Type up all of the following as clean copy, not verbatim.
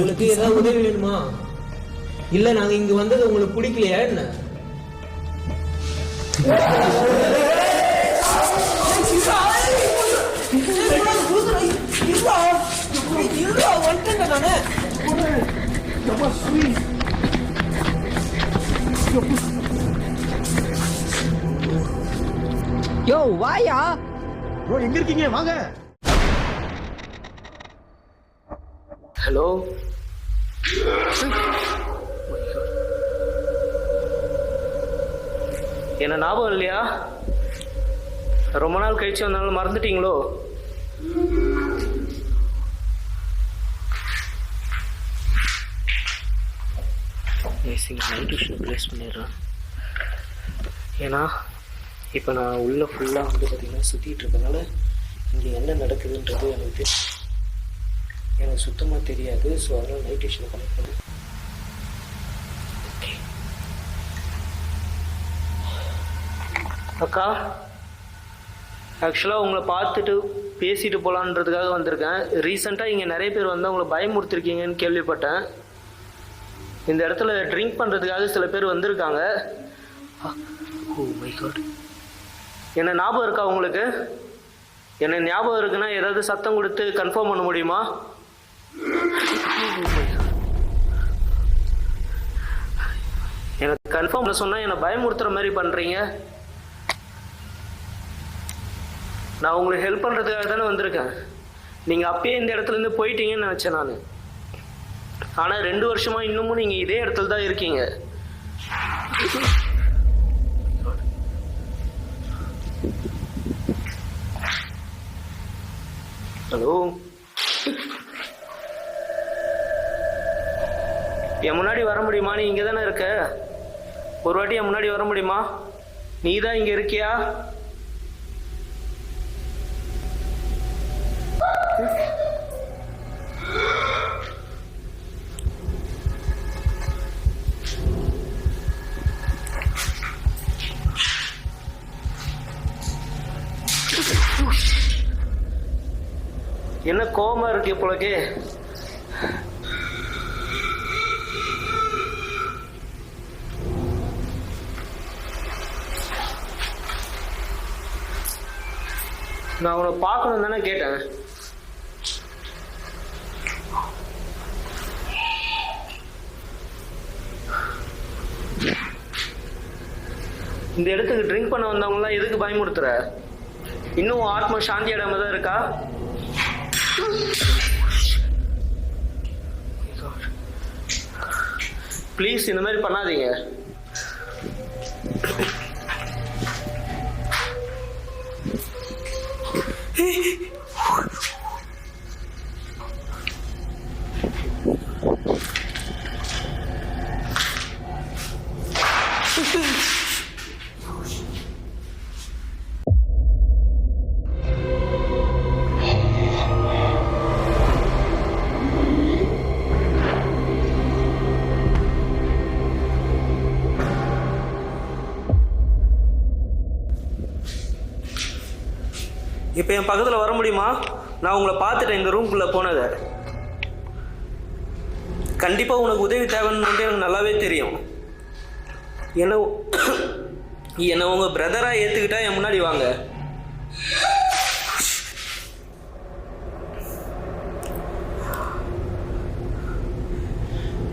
உங்களுக்கு ஏதாவது உதவி வேணுமா? இல்ல நாங்க இங்க வந்தது உங்களுக்கு பிடிக்கலையா என்ன? யோ வாயா. ப்ரோ எங்க இருக்கீங்க? வாங்க. ஹலோ, என்ன ஞாபகம் இல்லையா? ரொம்ப நாள் கழிச்சு வந்தாலும் மறந்துட்டீங்களோ? நைட் டியூஷன் ப்ளேஸ் பண்ணிடுறேன். ஏன்னா இப்போ நான் உள்ள ஃபுல்லாக வந்து பார்த்தீங்கன்னா சுற்றிட்டு இருக்கனால இங்கே என்ன நடக்குதுன்றது எனக்கு சுத்தமாக தெரியாது. ஸோ அதனால் நைட் டியூஷன் கனெக்ட் பண்ணு. அக்கா, ஆக்சுவலாக உங்களை பார்த்துட்டு பேசிட்டு போகலான்றதுக்காக வந்திருக்கேன். ரீசெண்டாக இங்கே நிறைய பேர் வந்து உங்களை பயமுறுத்திருக்கீங்கன்னு கேள்விப்பட்டேன். இந்த இடத்துல ட்ரிங்க் பண்ணுறதுக்காக சில பேர் வந்திருக்காங்க. ஓ மை காட், என்ன ஞாபகம் இருக்கா உங்களுக்கு? என்ன ஞாபகம் இருக்குன்னா ஏதாவது சத்தம் கொடுத்து கன்ஃபார்ம் பண்ண முடியுமா? எனக்கு கன்ஃபார்ம் பண்ண சொன்னால் என்னை பயமுறுத்துகிற மாதிரி பண்ணுறீங்க. நான் உங்களுக்கு ஹெல்ப் பண்ணுறதுக்காக தானே வந்திருக்கேன். நீங்கள் அப்பயே இந்த இடத்துலேருந்து போயிட்டீங்கன்னு நினச்சேன் நான். ஆனால் 2 வருஷமாக இன்னமும் நீங்கள் இதே இடத்துல தான் இருக்கீங்க. ஹலோ, என் முன்னாடி வர முடியுமா? நீ இங்கே தானே இருக்க. ஒரு வாட்டி என் முன்னாடி வர முடியுமா? நீ தான் இங்கே இருக்கியா? என்ன கோபமா இருக்கு போலக்கே? நான் உன்னை பார்க்கணும் தானே கேட்டேன். இந்த இடத்துக்கு ட்ரிங்க் பண்ண வந்தவங்கலாம் எதுக்கு பயமுறுத்துற? இன்னும் ஆத்மா சாந்தி அடையாம தான் இருக்கா? ப்ளீஸ் இந்த மாதிரி பண்ணாதீங்க. இப்போ என் பக்கத்தில் வர முடியுமா? நான் உங்களை பார்த்துட்டேன் இந்த ரூம்குள்ளே போனதை. கண்டிப்பாக உனக்கு உதவி தேவைன்னு எனக்கு நல்லாவே தெரியும். என்ன உங்கள் பிரதராக ஏற்றுக்கிட்டா என் முன்னாடி வாங்க.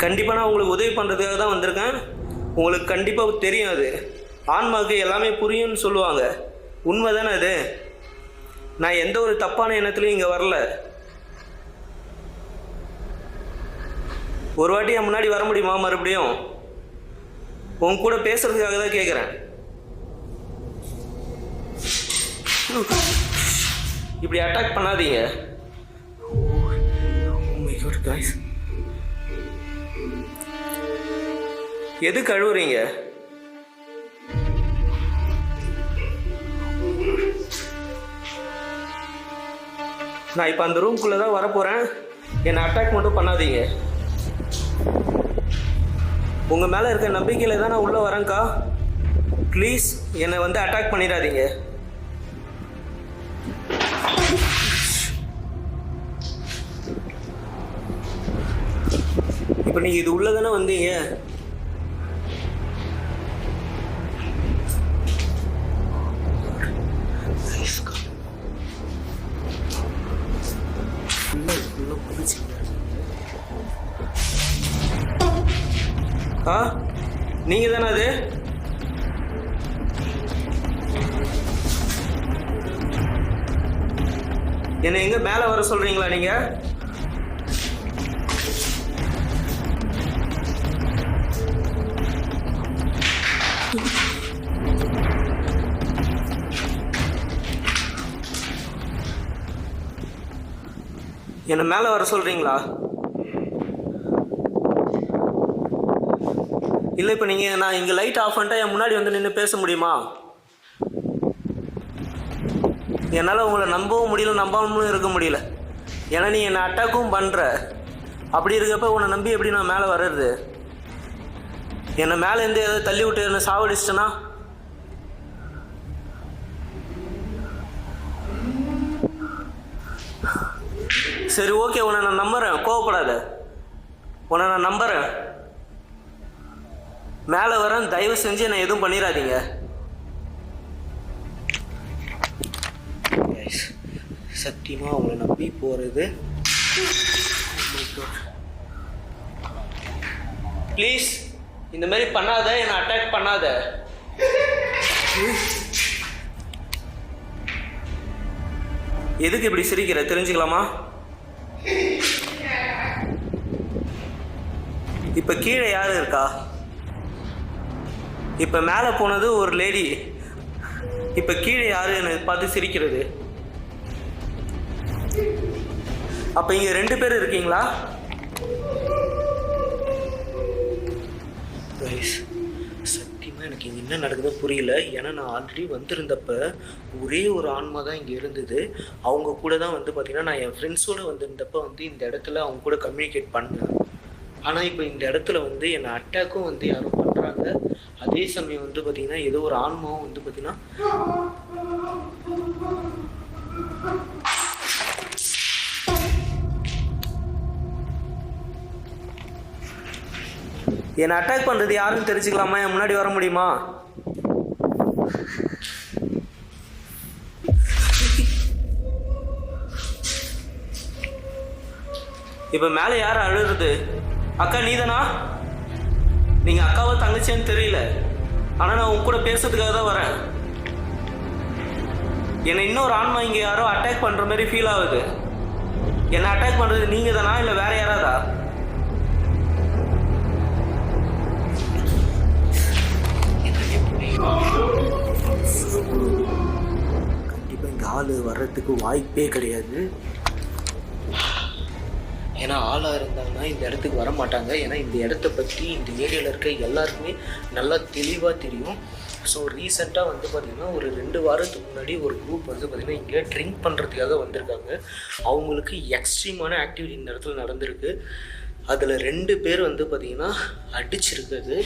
கண்டிப்பாக நான் உங்களுக்கு உதவி பண்ணுறதுக்காக தான் வந்திருக்கேன். உங்களுக்கு கண்டிப்பாக தெரியும், அது ஆன்மாவுக்கு எல்லாமே புரியும்னு சொல்லுவாங்க. உண்மை தானே அது? நான் எந்த ஒரு தப்பான எண்ணத்துலையும் இங்கே வரல. ஒரு வாட்டி என் முன்னாடி வர முடியுமா? மறுபடியும் உன் கூட பேசுறதுக்காக தான் கேட்குறேன். இப்படி அட்டாக் பண்ணாதீங்க. எது கழுவுறீங்க? நான் இப்போ அந்த ரூம்குள்ளே தான் வரப்போகிறேன். என்னை அட்டாக் மட்டும் பண்ணாதீங்க. உங்கள் மேலே இருக்க நம்பிக்கையில் தான் நான் உள்ளே வரேன்க்கா. ப்ளீஸ் என்னை வந்து அட்டாக் பண்ணிடாதீங்க. இப்போ நீங்கள் இது உள்ள தானே வந்தீங்க? நீங்கள் தானே அது? என்னை எங்கே மேலே வர சொல்கிறீங்களா நீங்கள்? என்னை மேலே வர சொல்கிறீங்களா? இல்லை, இப்போ நீங்கள் நான் இங்கே லைட் ஆஃப் பண்ணிட்டா என் முன்னாடி வந்து நின்று பேச முடியுமா? என்னால் உங்களை நம்பவும் முடியல, நம்பாமலும் இருக்க முடியல. ஏன்னா நீ என்னை அட்டாக்கும் பண்ணுற. அப்படி இருக்கப்ப உன்னை நம்பி எப்படி நான் மேலே வர்றது? என்னை மேலே இருந்து ஏதாவது தள்ளி விட்டு என்னை சாவடிச்சிட்டேன்னா? சரி, ஓகே, உன்னை நான் நம்புறேன், கோவப்படாத. உன்னை நான் நம்புறேன், மேலே வரேன். தயவு செஞ்சு என்னை எதுவும் பண்ணிடாதீங்க. சத்தியமாக அவங்கள நம்பி போகிறது. ப்ளீஸ் இந்த மாதிரி பண்ணாத, என்னை அட்டாக் பண்ணாத. எதுக்கு இப்படி சிரிக்கிற தெரிஞ்சுக்கலாமா? இப்போ கீழே யார் இருக்கா? இப்போ மேலே போனது ஒரு லேடி. இப்போ கீழே யாரு என்னை பார்த்து சிரிக்கிறது? அப்போ இங்கே 2 பேர் இருக்கீங்களா? சத்தியமாக எனக்கு இங்கே என்ன நடக்குதுன்னு புரியல. ஏன்னா நான் ஆல்ரெடி வந்திருந்தப்ப ஒரே ஒரு ஆன்மா தான் இங்கே இருந்தது. அவங்க கூட தான் வந்து பார்த்திங்கன்னா நான் என் ஃப்ரெண்ட்ஸோடு வந்திருந்தப்ப வந்து இந்த இடத்துல அவங்க கூட கம்யூனிகேட் பண்ணேன். ஆனால் இப்போ இந்த இடத்துல வந்து என்னை அட்டாக்கும் வந்து யாரும் பண்ணுறாங்க. அதே சமயம் வந்து பார்த்திங்கன்னா ஏதோ ஒரு ஆன்மாவும் வந்து பார்த்திங்கன்னா என்னை அட்டாக் பண்ணுறது யாருன்னு தெரிஞ்சுக்கலாமா? என் முன்னாடி வர முடியுமா? இப்போ மேலே யார் அழுறது? அக்கா நீதானா? நீங்கள் அக்காவை தங்கச்சின்னு தெரியல, ஆனால் நான் உங்க கூட பேசுறதுக்காக தான் வரேன். என்னை இன்னொரு ஆன்மா இங்கே யாரோ அட்டாக் பண்ணுற மாதிரி ஃபீல் ஆகுது. என்னை அட்டாக் பண்ணுறது நீங்கள் தானா இல்லை வேற யாராதா? கண்டிப்பாக இங்கே ஆள் வர்றதுக்கு வாய்ப்பே கிடையாது. ஏன்னா ஆளாக இருந்தாங்கன்னா இந்த இடத்துக்கு வர மாட்டாங்க. ஏன்னா இந்த இடத்த பற்றி இந்த ஏரியாவில் இருக்க எல்லாருக்குமே நல்லா தெளிவாக தெரியும். ஸோ ரீசெண்டாக வந்து பார்த்திங்கன்னா ஒரு 2 வாரத்துக்கு முன்னாடி ஒரு குரூப் வந்து பார்த்திங்கன்னா இங்கே ட்ரிங்க் பண்ணுறதுக்காக வந்திருக்காங்க. அவங்களுக்கு எக்ஸ்ட்ரீமான ஆக்டிவிட்டி இந்த இடத்துல நடந்திருக்கு. அதில் 2 பேர் வந்து பார்த்திங்கன்னா அடிச்சிருக்குது.